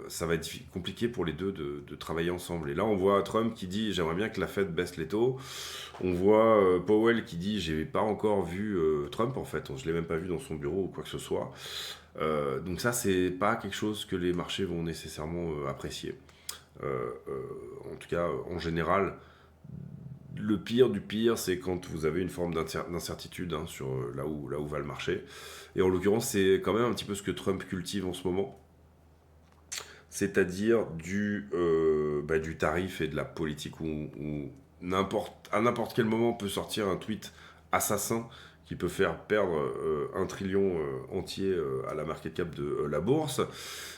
ça va être compliqué pour les deux de travailler ensemble. Et là, on voit Trump qui dit « j'aimerais bien que la Fed baisse les taux ». On voit Powell qui dit « j'ai pas encore vu Trump, en fait, je l'ai même pas vu dans son bureau ou quoi que ce soit ». Donc ça, c'est pas quelque chose que les marchés vont nécessairement apprécier. En tout cas, en général, le pire du pire, c'est quand vous avez une forme d'incertitude hein, sur là où va le marché. Et en l'occurrence, c'est quand même un petit peu ce que Trump cultive en ce moment. C'est-à-dire du tarif et de la politique où à n'importe quel moment peut sortir un tweet assassin qui peut faire perdre 1 trillion entier à la market cap de la bourse.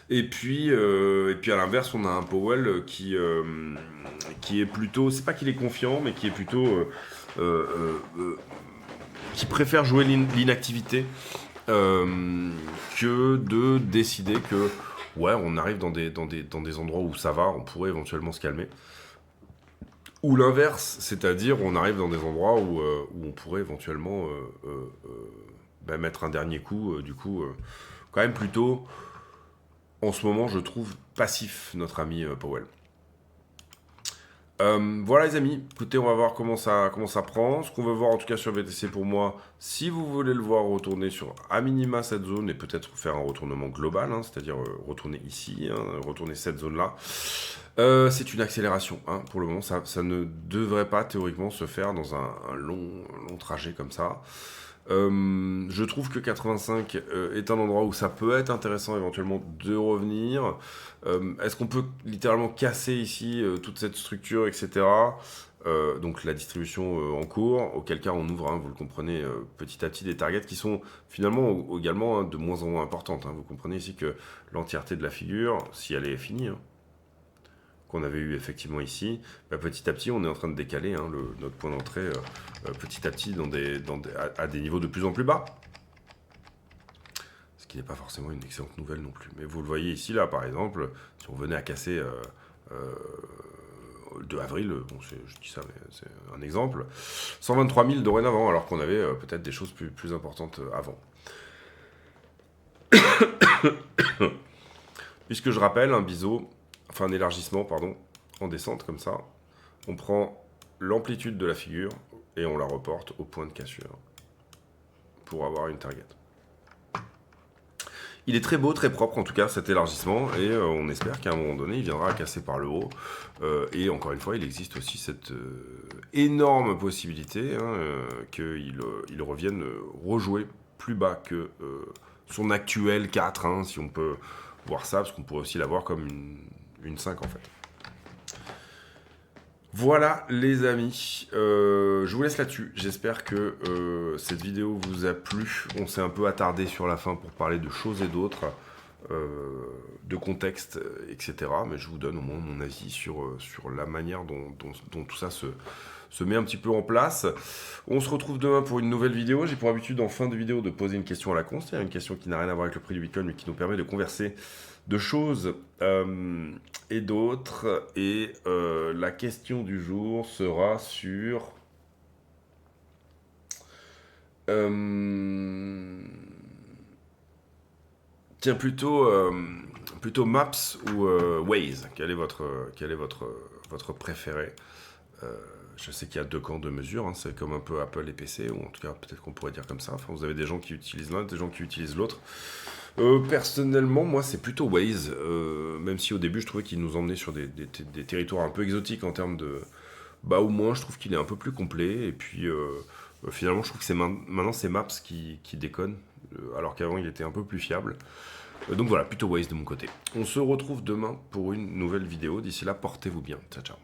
Et puis à l'inverse, on a un Powell qui est plutôt, c'est pas qu'il est confiant, mais qui est plutôt qui préfère jouer l'inactivité que de décider que ouais, on arrive dans des endroits où ça va, on pourrait éventuellement se calmer. Ou l'inverse, c'est-à-dire on arrive dans des endroits où on pourrait éventuellement mettre un dernier coup. Quand même plutôt, en ce moment, je trouve passif notre ami Powell. Voilà les amis, écoutez, on va voir comment ça prend. Ce qu'on veut voir en tout cas sur VTC pour moi, si vous voulez le voir retourner sur à minima cette zone et peut-être faire un retournement global, hein, c'est-à-dire retourner ici, hein, retourner cette zone-là, c'est une accélération. Hein, pour le moment, ça ne devrait pas théoriquement se faire dans un long trajet comme ça. Je trouve que 85 est un endroit où ça peut être intéressant éventuellement de revenir. Est-ce qu'on peut littéralement casser ici toute cette structure, etc. Donc la distribution en cours, auquel cas on ouvre, hein, vous le comprenez, petit à petit des targets qui sont finalement également hein, de moins en moins importantes. Hein. Vous comprenez ici que l'entièreté de la figure, si elle est finie, hein, qu'on avait eu effectivement ici, petit à petit on est en train de décaler hein, notre point d'entrée petit à petit à des niveaux de plus en plus bas. Ce qui n'est pas forcément une excellente nouvelle non plus. Mais vous le voyez ici, là par exemple, si on venait à casser 2 avril, bon, je dis ça mais c'est un exemple, 123 000 dorénavant alors qu'on avait peut-être des choses plus importantes avant. Puisque je rappelle, un biseau, enfin un élargissement, pardon, en descente comme ça, on prend l'amplitude de la figure et on la reporte au point de cassure pour avoir une target. Il est très beau, très propre en tout cas cet élargissement et on espère qu'à un moment donné il viendra à casser par le haut et encore une fois il existe aussi cette énorme possibilité hein, qu'il revienne rejouer plus bas que son actuel 4 hein, si on peut voir ça parce qu'on pourrait aussi l'avoir comme une 5 en fait. Voilà les amis, je vous laisse là-dessus, j'espère que cette vidéo vous a plu, on s'est un peu attardé sur la fin pour parler de choses et d'autres, de contexte, etc. Mais je vous donne au moins mon avis sur la manière dont tout ça se met un petit peu en place. On se retrouve demain pour une nouvelle vidéo, j'ai pour habitude en fin de vidéo de poser une question à la con, c'est-à-dire une question qui n'a rien à voir avec le prix du Bitcoin mais qui nous permet de converser de choses et d'autres. Et la question du jour sera sur tiens plutôt Maps ou Waze. Quel est votre préféré? Je sais qu'il y a 2 camps de mesure, hein, c'est comme un peu Apple et PC, ou en tout cas peut-être qu'on pourrait dire comme ça. Enfin, vous avez des gens qui utilisent l'un, des gens qui utilisent l'autre. Personnellement, moi, c'est plutôt Waze, même si au début, je trouvais qu'il nous emmenait sur des territoires un peu exotiques en termes de... au moins, je trouve qu'il est un peu plus complet, et puis finalement, je trouve que maintenant, c'est Maps qui déconne, alors qu'avant, il était un peu plus fiable. Donc voilà, plutôt Waze de mon côté. On se retrouve demain pour une nouvelle vidéo. D'ici là, portez-vous bien. Ciao, ciao.